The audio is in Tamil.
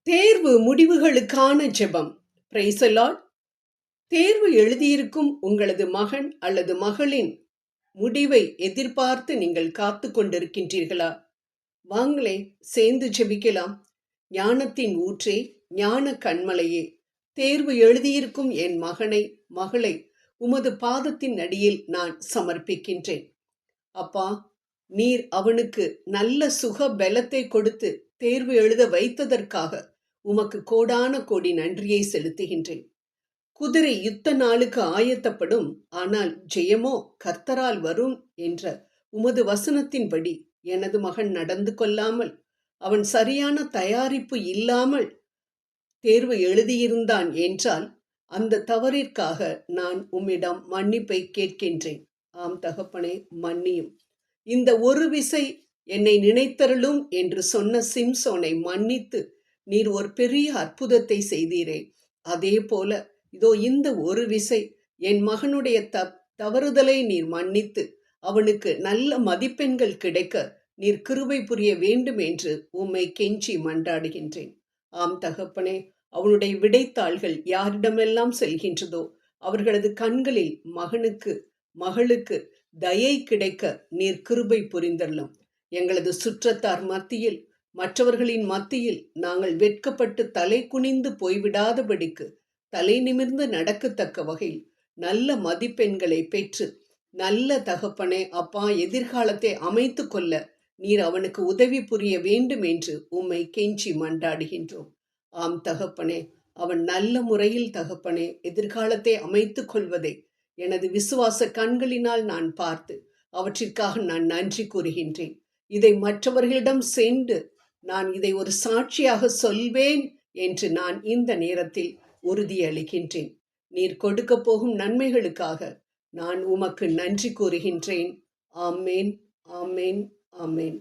தேர்வு முடிவுகளுக்கான ஜெபம். Praise the Lord. தேர்வு எழுதியிருக்கும் உங்களது மகன் அல்லது மகளின் முடிவை எதிர்பார்த்து நீங்கள் காத்து கொண்டிருக்கின்றீர்களா? வாங்களே, சேர்ந்து ஜெபிக்கலாம். ஞானத்தின் ஊற்றே, ஞான கண்மலையே, தேர்வு எழுதியிருக்கும் என் மகனை மகளை உமது பாதத்தின் அடியில் நான் சமர்ப்பிக்கின்றேன். அப்பா, நீர் அவனுக்கு நல்ல சுக பலத்தை கொடுத்து தேர்வு எழுத வைத்ததற்காக உமக்கு கோடான கோடி நன்றியை செலுத்துகின்றேன். குதிரை யுத்த நாளுக்கு ஆயத்தப்படும், ஆனால் ஜெயமோ கர்த்தரால் வரும் என்ற உமது வசனத்தின்படி எனது மகன் நடந்து கொள்ளாமல், அவன் சரியான தயாரிப்பு இல்லாமல் தேர்வு எழுதியிருந்தான் என்றால் அந்த தவறிற்காக நான் உம்மிடம் மன்னிப்பை கேட்கின்றேன். ஆம் தகப்பனே, மன்னியும். இந்த ஒரு விசை என்னை நினைத்தருளும் என்று சொன்ன சிம்சோனை மன்னித்து நீர் ஒரு பெரிய அற்புதத்தை செய்தீரே, அதே போல இதோ இந்த ஒரு விசை என் மகனுடைய தவறுதலை நீர் மன்னித்து அவனுக்கு நல்ல மதிப்பெண்கள் கிடைக்க நீர் கிருபை புரிய வேண்டும் என்று உம்மை கெஞ்சி மன்றாடுகின்றேன். ஆம் தகப்பனே, அவனுடைய விடைத்தாள்கள் யாரிடமெல்லாம் செல்கின்றதோ அவர்களது கண்களில் மகனுக்கு மகளுக்கு தயை கிடைக்க நீர் கிருபை புரிந்தள்ளும். எங்களது சுற்றத்தார் மத்தியில், மற்றவர்களின் மத்தியில் நாங்கள் வெட்கப்பட்டு தலை குனிந்து போய்விடாதபடிக்கு தலை நிமிர்ந்து நடக்கத்தக்க வகையில் நல்ல மதிப்பெண்களை பெற்று நல்ல தகப்பனே அப்பா எதிர்காலத்தை அமைத்து கொள்ள நீர் அவனுக்கு உதவி புரிய வேண்டும் என்று உம்மை கெஞ்சி மன்றாடுகின்றோம். ஆம் தகப்பனே, அவன் நல்ல முறையில் தகப்பனே எதிர்காலத்தை அமைத்து கொள்வதை எனது விசுவாச கண்களினால் நான் பார்த்து அவற்றிற்காக நான் நன்றி கூறுகின்றேன். இதை மற்றவர்களிடம் சென்று நான் இதை ஒரு சாட்சியாக சொல்வேன் என்று நான் இந்த நேரத்தில் உறுதியளிக்கின்றேன். நீர் கொடுக்க போகும் நன்மைகளுக்காக நான் உமக்கு நன்றி கூறுகின்றேன். ஆமேன், ஆமேன், ஆமேன்.